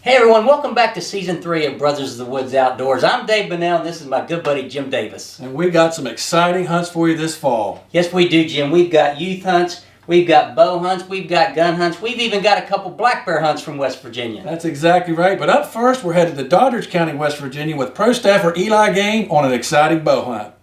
Hey everyone, welcome back to Season 3 of Brothers of the Woods Outdoors. I'm Dave Bunnell and this is my good buddy Jim Davis. And we got some exciting hunts for you this fall. Yes we do, Jim. We've got youth hunts, we've got bow hunts, we've got gun hunts, we've even got a couple black bear hunts from West Virginia. That's exactly right, but up first we're headed to Doddridge County, West Virginia with pro staffer Eli Gain on an exciting bow hunt.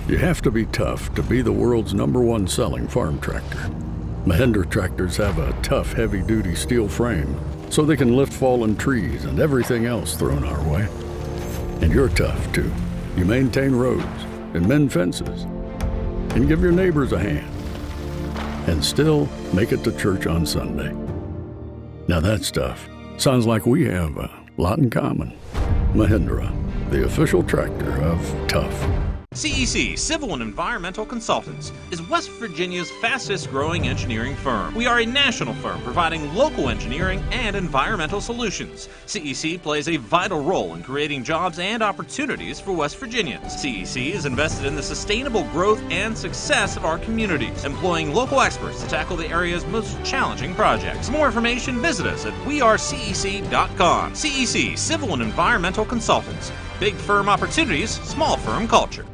You have to be tough to be the world's #1 selling farm tractor. Mahindra tractors have a tough, heavy-duty steel frame, so they can lift fallen trees and everything else thrown our way. And you're tough, too. You maintain roads and mend fences and give your neighbors a hand and still make it to church on Sunday. Now that stuff sounds like we have a lot in common. Mahindra, the official tractor of tough. CEC, Civil and Environmental Consultants, is West Virginia's fastest growing engineering firm. We are a national firm providing local engineering and environmental solutions. CEC plays a vital role in creating jobs and opportunities for West Virginians. CEC is invested in the sustainable growth and success of our communities, employing local experts to tackle the area's most challenging projects. For more information, visit us at wearecec.com. CEC, Civil and Environmental Consultants. Big firm opportunities, small firm culture.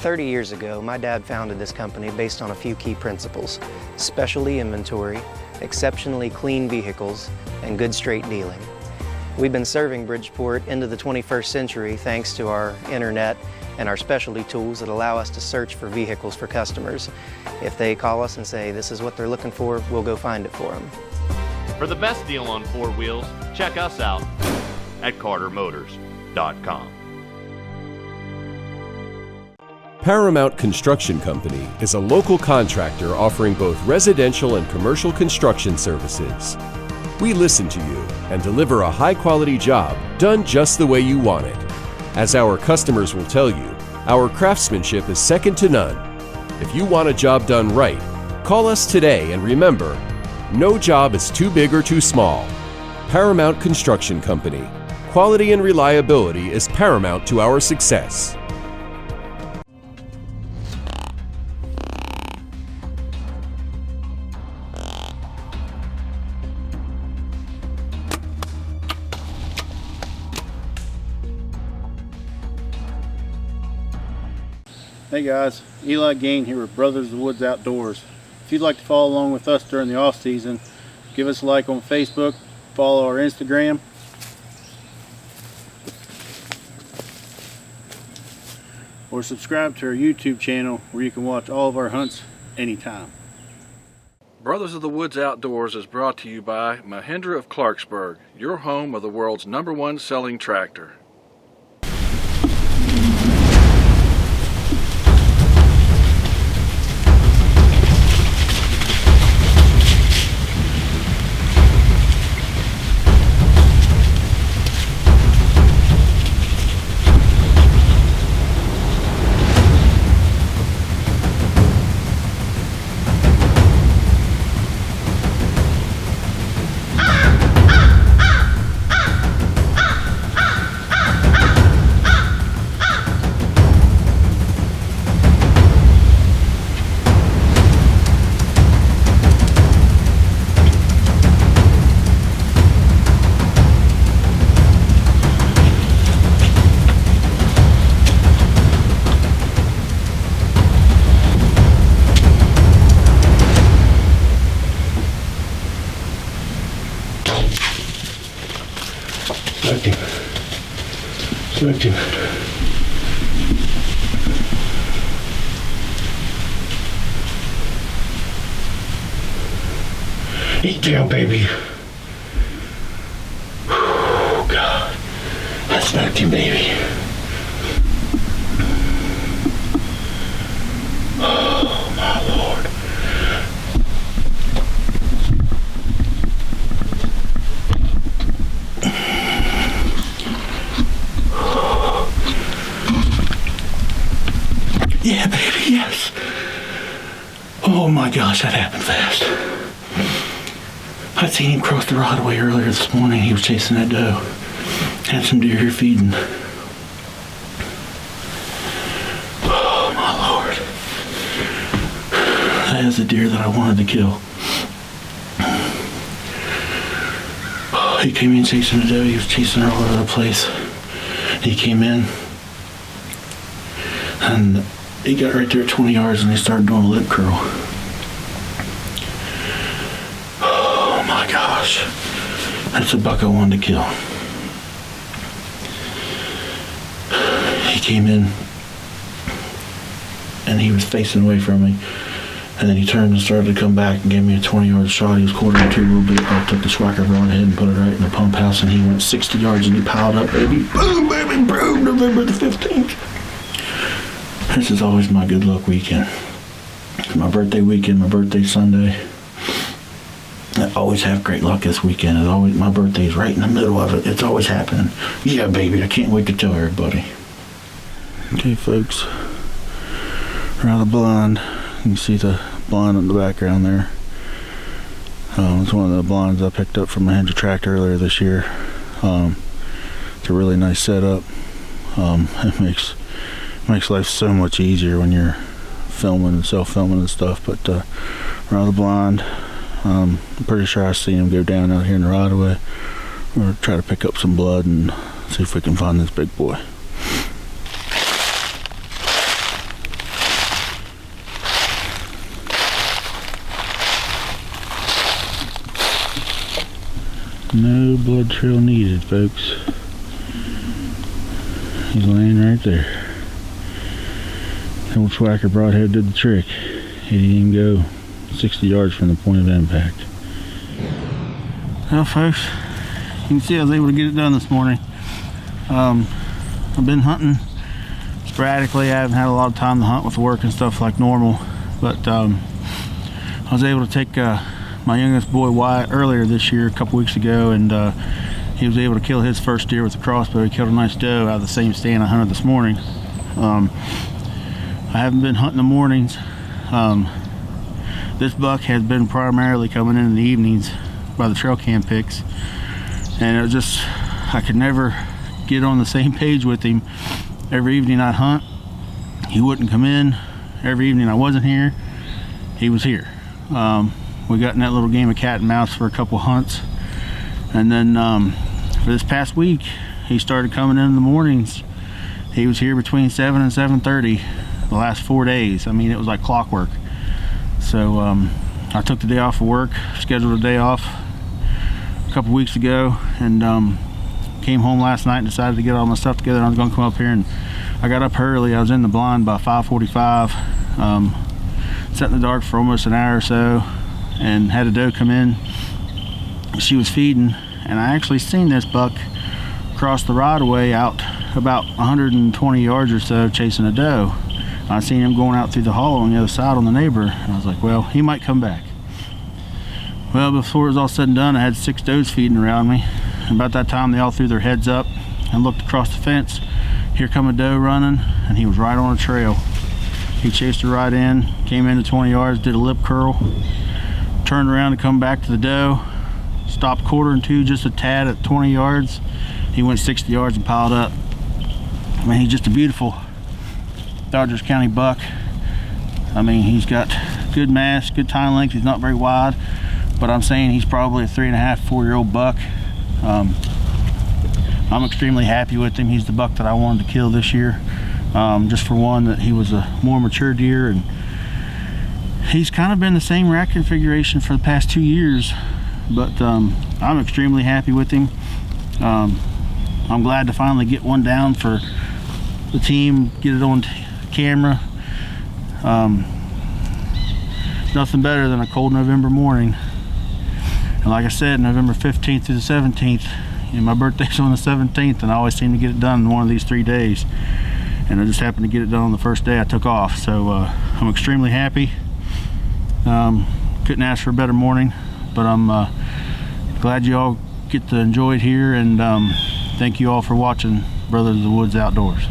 30 years ago, my dad founded this company based on a few key principles: specialty inventory, exceptionally clean vehicles, and good straight dealing. We've been serving Bridgeport into the 21st century thanks to our internet and our specialty tools that allow us to search for vehicles for customers. If they call us and say this is what they're looking for, we'll go find it for them. For the best deal on four wheels, check us out at cartermotors.com. Paramount Construction Company is a local contractor offering both residential and commercial construction services. We listen to you and deliver a high-quality job done just the way you want it. As our customers will tell you, our craftsmanship is second to none. If you want a job done right, call us today and remember, no job is too big or too small. Paramount Construction Company. Quality and reliability is paramount to our success. Hey guys, Eli Gain here with Brothers of the Woods Outdoors. If you'd like to follow along with us during the off season, give us a like on Facebook, follow our Instagram, or subscribe to our YouTube channel where you can watch all of our hunts anytime. Brothers of the Woods Outdoors is brought to you by Mahindra of Clarksburg, your home of the world's #1 selling tractor. Smoked him. Smoked him. Eat down, baby. Oh, God. I smoked him, baby. Oh, my Lord. Yeah, baby, yes. Oh, my gosh, that happened fast. I seen him cross the right of way earlier this morning. He was chasing that doe. Had some deer here feeding. Oh my Lord. That is a deer that I wanted to kill. He came in chasing the doe. He was chasing her all over the place. He came in and he got right there at 20 yards and he started doing a lip curl. Gosh, that's a buck I wanted to kill. He came in and he was facing away from me, and then he turned and started to come back and gave me a 20-yard shot. He was quartering to a little bit. I took the Schwacker broadhead and put it right in the pump house, and he went 60 yards and he piled up, baby. Boom, baby, boom, November the 15th. This is always my good luck weekend. It's my birthday weekend, my birthday Sunday. I always have great luck this weekend. It's always, my birthday's right in the middle of it. It's always happening. Yeah, baby, I can't wait to tell everybody. Okay, folks. Around the blind. You can see the blind in the background there. It's one of the blinds I picked up from Mahindra tractor earlier this year. It's a really nice setup. It makes life so much easier when you're filming and self-filming and stuff. But around the blind. I'm pretty sure I seen him go down out here in the right of way. We'll try to pick up some blood and see if we can find this big boy. No blood trail needed, folks. He's laying right there. The old Schwacker broadhead did the trick. He didn't even go 60 yards from the point of impact. Well, folks, you can see I was able to get it done this morning. I've been hunting sporadically. I haven't had a lot of time to hunt with work and stuff like normal, but I was able to take my youngest boy Wyatt earlier this year, a couple weeks ago, and he was able to kill his first deer with a crossbow. He killed a nice doe out of the same stand I hunted this morning. I haven't been hunting the mornings. This buck has been primarily coming in the evenings by the trail cam pics, and it was just, I could never get on the same page with him. Every evening I'd hunt, he wouldn't come in. Every evening I wasn't here, he was here. We got in that little game of cat and mouse for a couple hunts, and then for this past week he started coming in the mornings. He was here between 7 and 7:30 the last 4 days. I mean, it was like clockwork. So I took the day off of work, scheduled a day off a couple weeks ago, and came home last night and decided to get all my stuff together. And I was going to come up here, and I got up early. I was in the blind by 5:45, sat in the dark for almost an hour or so, and had a doe come in. She was feeding, and I actually seen this buck cross the right of way out about 120 yards or so chasing a doe. I seen him going out through the hollow on the other side on the neighbor, and I was like, well, he might come back. Well, before it was all said and done, I had 6 does feeding around me. And about that time, they all threw their heads up and looked across the fence. Here come a doe running, and he was right on a trail. He chased her right in, came into 20 yards, did a lip curl, turned around to come back to the doe, stopped quartering to just a tad at 20 yards. He went 60 yards and piled up. I mean, he's just a beautiful Dodgers County buck. I mean, he's got good mass, good tine length. He's not very wide, but I'm saying he's probably a 3.5, 4-year-old buck. I'm extremely happy with him. He's the buck that I wanted to kill this year. Just for one, that he was a more mature deer, and he's kind of been the same rack configuration for the past 2 years, but I'm extremely happy with him. I'm glad to finally get one down for the team, get it on camera. Nothing better than a cold November morning. And like I said, November 15th through the 17th, my birthday's on the 17th, and I always seem to get it done in one of these 3 days. And I just happened to get it done on the first day I took off. So I'm extremely happy. Couldn't ask for a better morning, but I'm glad you all get to enjoy it here, and thank you all for watching Brothers of the Woods Outdoors.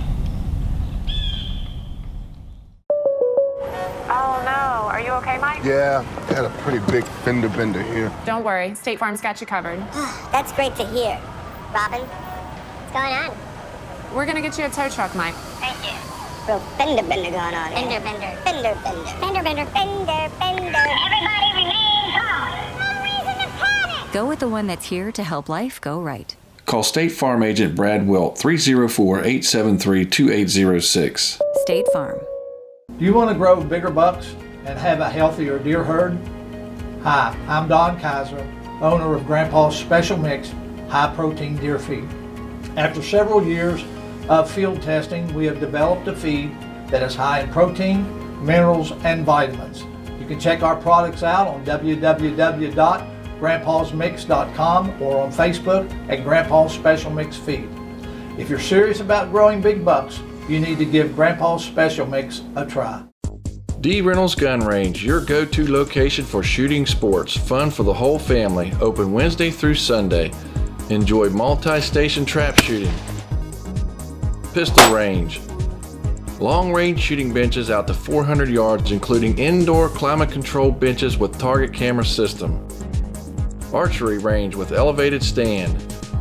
Oh no, are you okay, Mike? Yeah, had a pretty big fender bender here. Don't worry, State Farm's got you covered. That's great to hear. Robin, what's going on? We're gonna get you a tow truck, Mike. Thank you. Real fender bender going on here. Fender bender. Fender bender. Fender bender. Fender bender. Everybody remain calm. No reason to panic. Go with the one that's here to help life go right. Call State Farm Agent Brad Wilt, 304-873-2806. State Farm. Do you want to grow bigger bucks and have a healthier deer herd? Hi, I'm Don Kaiser, owner of Grandpa's Special Mix High Protein Deer Feed. After several years of field testing, we have developed a feed that is high in protein, minerals, and vitamins. You can check our products out on www.grandpasmix.com or on Facebook at Grandpa's Special Mix Feed. If you're serious about growing big bucks, you need to give Grandpa's Special Mix a try. D Reynolds Gun Range, your go-to location for shooting sports. Fun for the whole family. Open Wednesday through Sunday. Enjoy multi-station trap shooting. Pistol range. Long-range shooting benches out to 400 yards, including indoor climate-controlled benches with target camera system. Archery range with elevated stand.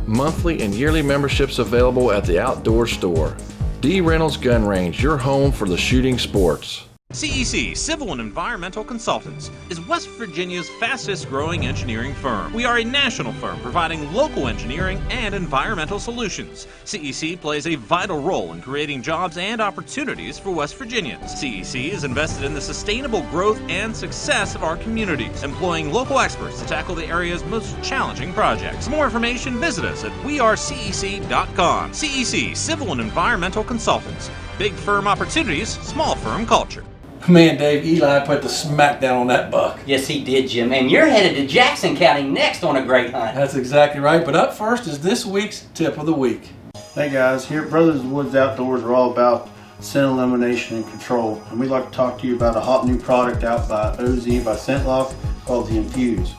Monthly and yearly memberships available at the outdoor store. D Reynolds Gun Range, your home for the shooting sports. CEC Civil and Environmental Consultants is West Virginia's fastest growing engineering firm. We are a national firm providing local engineering and environmental solutions. CEC plays a vital role in creating jobs and opportunities for West Virginians. CEC is invested in the sustainable growth and success of our communities, employing local experts to tackle the area's most challenging projects. For more information, visit us at wearecec.com. CEC Civil and Environmental Consultants. Big firm opportunities, small firm culture. Man, Dave, Eli put the smackdown on that buck. Yes, he did, Jim. And you're headed to Jackson County next on a great hunt. That's exactly right. But up first is this week's tip of the week. Hey guys, here at Brothers of the Woods Outdoors, we're all about scent elimination and control. And we'd like to talk to you about a hot new product out by OZ by ScentLock called the Infuse.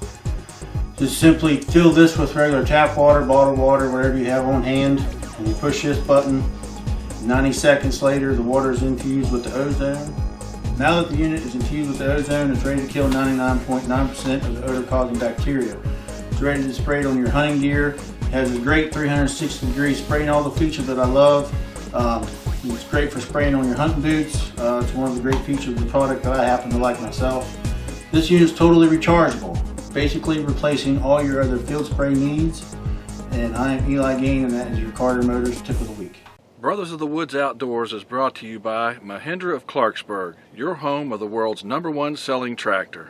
Just simply fill this with regular tap water, bottled water, whatever you have on hand, and you push this button. 90 seconds later, the water is infused with the ozone. Now that the unit is infused with the ozone, it's ready to kill 99.9% of the odor-causing bacteria. It's ready to spray it on your hunting gear. It has a great 360-degree spray and all the features that I love. It's great for spraying on your hunting boots. It's one of the great features of the product that I happen to like myself. This unit is totally rechargeable, basically replacing all your other field spray needs. And I am Eli Gain, and that is your Carter Motors Tip of the Week. Brothers of the Woods Outdoors is brought to you by Mahindra of Clarksburg, your home of the world's #1 selling tractor.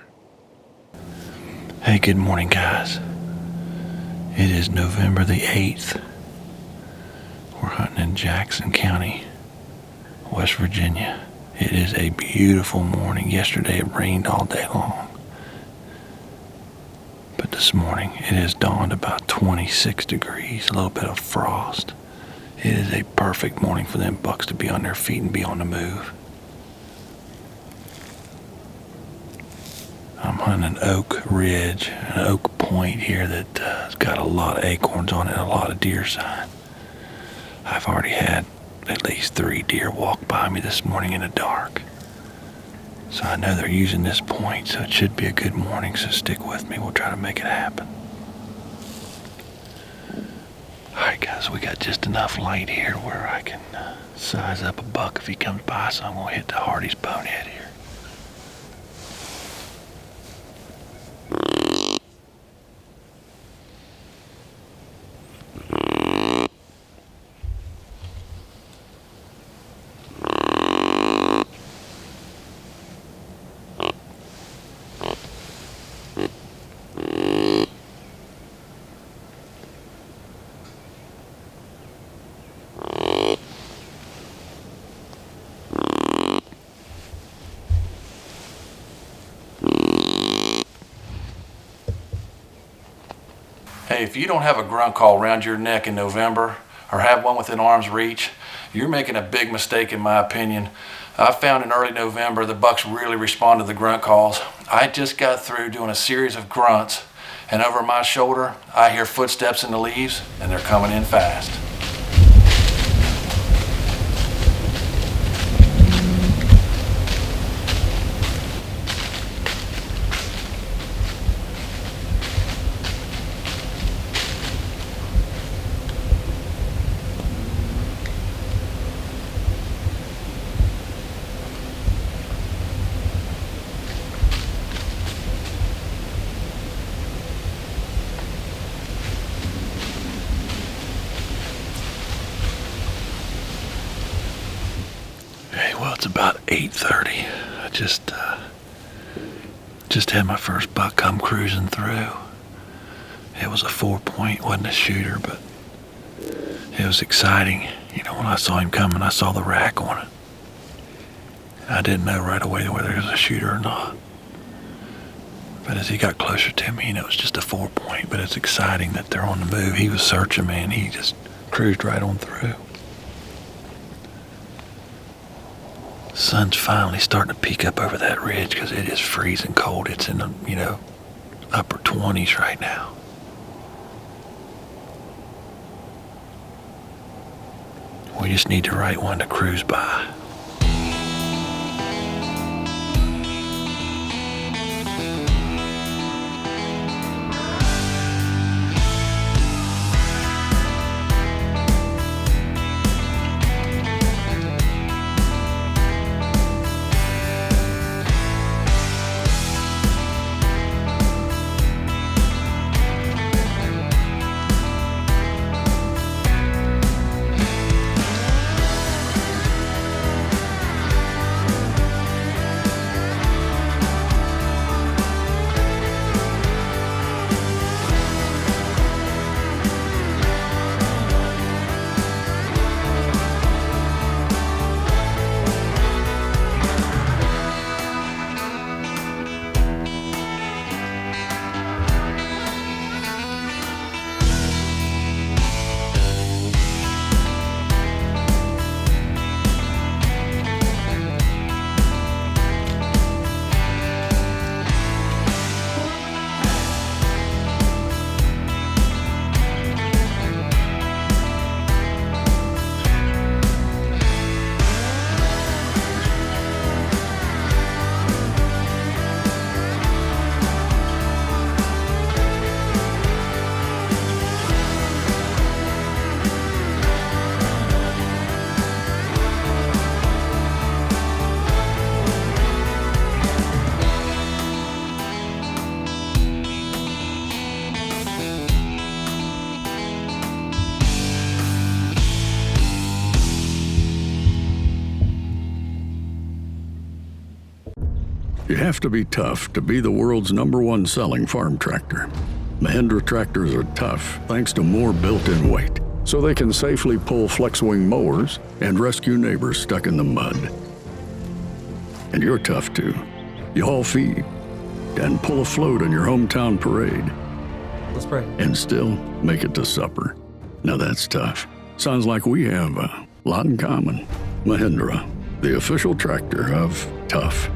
Hey, good morning, guys. It is November the 8th. We're hunting in Jackson County, West Virginia. It is a beautiful morning. Yesterday it rained all day long. But this morning it has dawned about 26 degrees, a little bit of frost. It is a perfect morning for them bucks to be on their feet and be on the move. I'm hunting an oak ridge, an oak point here that has got a lot of acorns on it and a lot of deer sign. I've already had at least 3 deer walk by me this morning in the dark. So I know they're using this point, so it should be a good morning, so stick with me. We'll try to make it happen. Alright guys, we got just enough light here where I can size up a buck if he comes by, so I'm going to hit the Hardy's bonehead here. Hey, if you don't have a grunt call around your neck in November or have one within arm's reach, you're making a big mistake in my opinion. I found in early November the bucks really respond to the grunt calls. I just got through doing a series of grunts, and over my shoulder I hear footsteps in the leaves, and they're coming in fast. Well, it's about 8:30. I just had my first buck come cruising through. It was a 4-point, wasn't a shooter, but it was exciting. You know, when I saw him coming, I saw the rack on it. I didn't know right away whether it was a shooter or not. But as he got closer to me, it was just a 4-point, but it's exciting that they're on the move. He was searching me, and he just cruised right on through. Sun's finally starting to peek up over that ridge because it is freezing cold. It's in the, upper 20s right now. We just need the right one to cruise by. You have to be tough to be the world's #1 selling farm tractor. Mahindra tractors are tough thanks to more built-in weight, so they can safely pull flex-wing mowers and rescue neighbors stuck in the mud. And you're tough too. You haul feed and pull a float in your hometown parade. Let's pray. And still make it to supper. Now that's tough. Sounds like we have a lot in common. Mahindra, the official tractor of tough.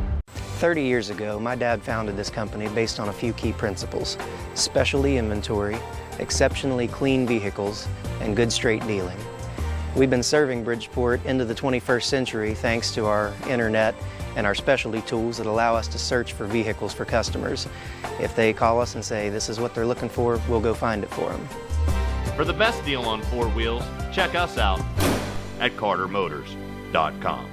30 years ago, my dad founded this company based on a few key principles: specialty inventory, exceptionally clean vehicles, and good straight dealing. We've been serving Bridgeport into the 21st century thanks to our internet and our specialty tools that allow us to search for vehicles for customers. If they call us and say this is what they're looking for, we'll go find it for them. For the best deal on 4 wheels, check us out at CarterMotors.com.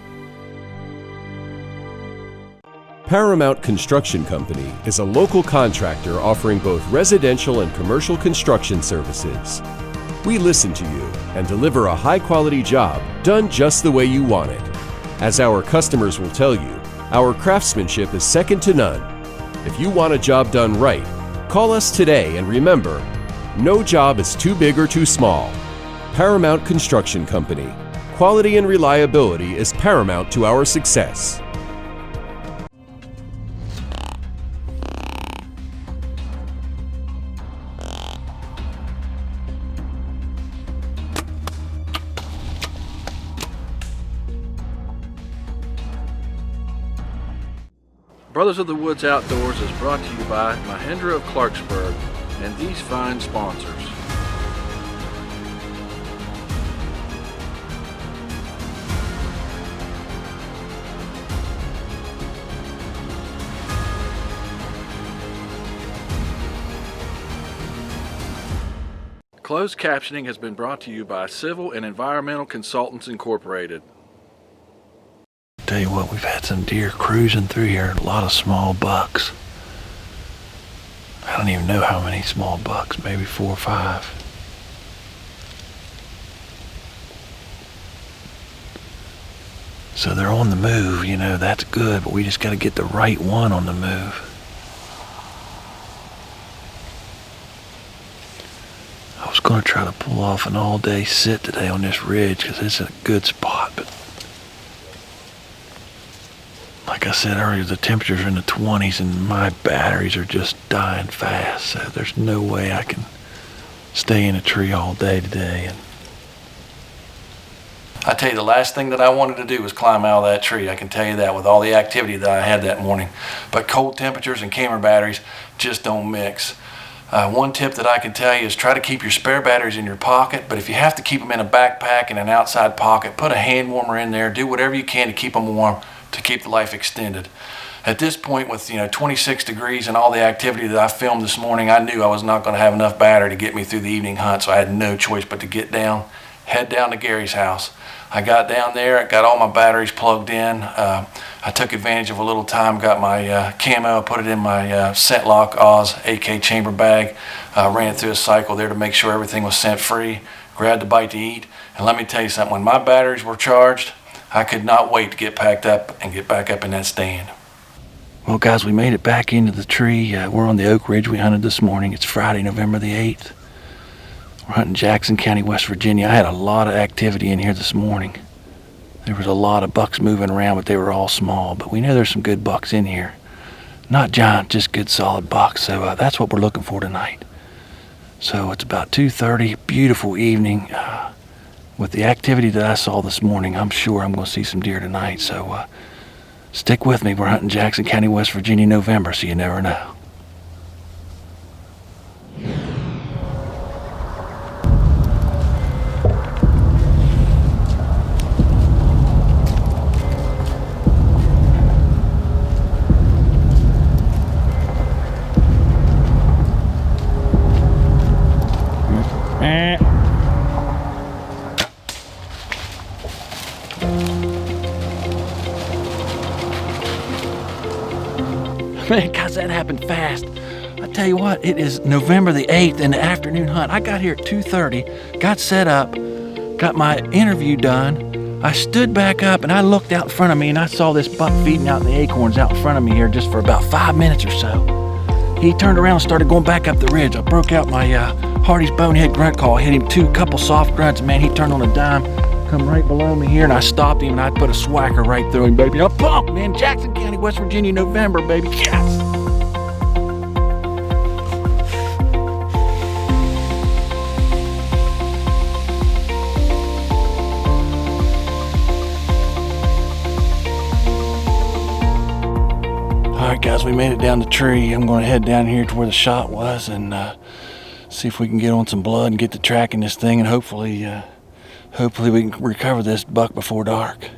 Paramount Construction Company is a local contractor offering both residential and commercial construction services. We listen to you and deliver a high-quality job done just the way you want it. As our customers will tell you, our craftsmanship is second to none. If you want a job done right, call us today, and remember, no job is too big or too small. Paramount Construction Company. Quality and reliability is paramount to our success. Brothers of the Woods Outdoors is brought to you by Mahindra of Clarksburg and these fine sponsors. Closed captioning has been brought to you by Civil and Environmental Consultants Incorporated. Tell you what, we've had some deer cruising through here, a lot of small bucks. I don't even know how many small bucks, maybe 4 or 5. So they're on the move, you know, that's good, but we just got to get the right one on the move. I was going to try to pull off an all-day sit today on this ridge because it's a good spot, but like I said earlier, the temperatures are in the 20s and my batteries are just dying fast, so there's no way I can stay in a tree all day today. And I tell you, the last thing that I wanted to do was climb out of that tree. I can tell you that with all the activity that I had that morning. But cold temperatures and camera batteries just don't mix. One tip that I can tell you is try to keep your spare batteries in your pocket, but if you have to keep them in a backpack in an outside pocket, put a hand warmer in there, do whatever you can to keep them warm, to keep the life extended. At this point, with 26 degrees and all the activity that I filmed this morning, I knew I was not going to have enough battery to get me through the evening hunt, so I had no choice but to head down to Gary's house. I got down there, got all my batteries plugged in. I took advantage of a little time, got my camo, put it in my Scent Lock Oz AK chamber bag, ran through a cycle there to make sure everything was scent free, grabbed a bite to eat, and let me tell you something, when my batteries were charged, I could not wait to get packed up and get back up in that stand. Well guys, we made it back into the tree. We're on the Oak Ridge we hunted this morning. It's Friday, November the 8th. We're hunting Jackson County, West Virginia. I had a lot of activity in here this morning. There was a lot of bucks moving around, but they were all small. But we know there's some good bucks in here. Not giant, just good solid bucks. So that's what we're looking for tonight. So it's about 2:30, beautiful evening. With the activity that I saw this morning, I'm sure I'm going to see some deer tonight. So stick with me. We're hunting Jackson County, West Virginia, November, so you never know. Man, guys, that happened fast. I tell you what, it is November the 8th in the afternoon hunt. I got here at 2:30, got set up, got my interview done. I stood back up and I looked out in front of me and I saw this buck feeding out in the acorns out in front of me here just for about 5 minutes or so. He turned around and started going back up the ridge. I broke out my Hardy's bonehead grunt call, hit him couple soft grunts. Man, he turned on a dime, come right below me here, and I stopped him and I put a swacker right through him, baby. I'm pumped, man. Jackson County, West Virginia, November, baby. Yes! All right, guys, we made it down the tree. I'm going to head down here to where the shot was and see if we can get on some blood and get to tracking this thing, and hopefully we can recover this buck before dark.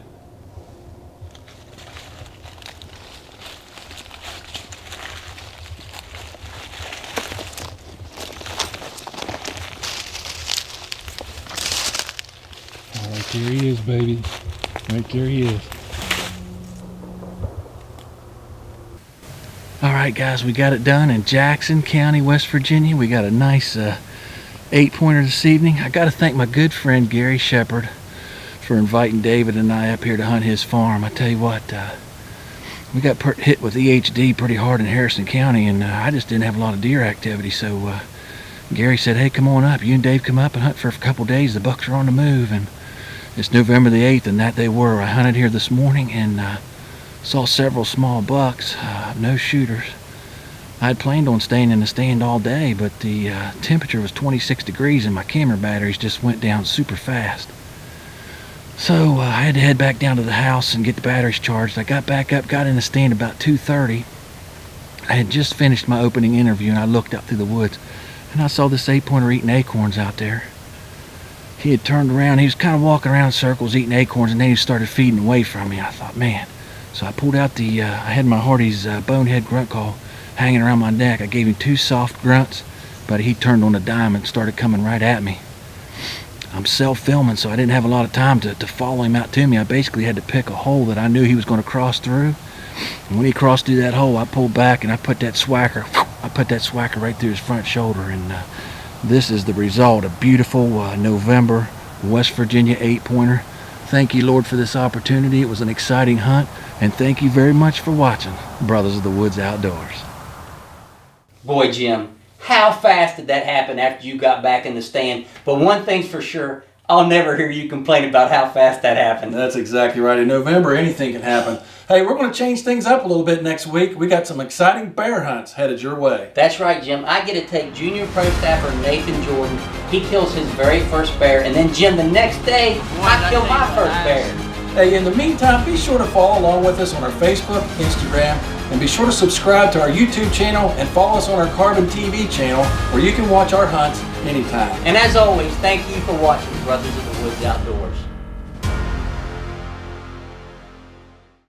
Right there he is, baby. Right there he is. All right, guys, we got it done in Jackson County, West Virginia. We got a nice 8-pointer this evening. I got to thank my good friend Gary Shepard for inviting David and I up here to hunt his farm. I tell you what, we got hit with EHD pretty hard in Harrison County, and I just didn't have a lot of deer activity. So Gary said, hey, come on up. You and Dave come up and hunt for a couple days. The bucks are on the move, and it's November the 8th, and that they were. I hunted here this morning and saw several small bucks, no shooters. I had planned on staying in the stand all day, but the temperature was 26 degrees and my camera batteries just went down super fast. So I had to head back down to the house and get the batteries charged. I got back up, got in the stand about 2:30, I had just finished my opening interview and I looked out through the woods and I saw this 8-pointer eating acorns out there. He had turned around, he was kind of walking around in circles eating acorns, and then he started feeding away from me. I thought, man. So I pulled out I had my Hardy's bonehead grunt call hanging around my neck. I gave him 2 soft grunts, but he turned on a dime and started coming right at me. I'm self-filming, so I didn't have a lot of time to follow him out to me. I basically had to pick a hole that I knew he was going to cross through. And when he crossed through that hole, I pulled back and I put that swacker right through his front shoulder. And this is the result, a beautiful November West Virginia 8-pointer. Thank you, Lord, for this opportunity. It was an exciting hunt, and thank you very much for watching Brothers of the Woods Outdoors. Boy, Jim, how fast did that happen after you got back in the stand? But one thing's for sure, I'll never hear you complain about how fast that happened. That's exactly right. In November, anything can happen. Hey, we're going to change things up a little bit next week. We got some exciting bear hunts headed your way. That's right, Jim. I get to take Junior Pro Staffer Nathan Jordan. He kills his very first bear, and then Jim, the next day, I kill my first bear. Hey, in the meantime, be sure to follow along with us on our Facebook, Instagram, and be sure to subscribe to our YouTube channel and follow us on our Carbon TV channel where you can watch our hunts anytime. And as always, thank you for watching Brothers of the Woods Outdoors.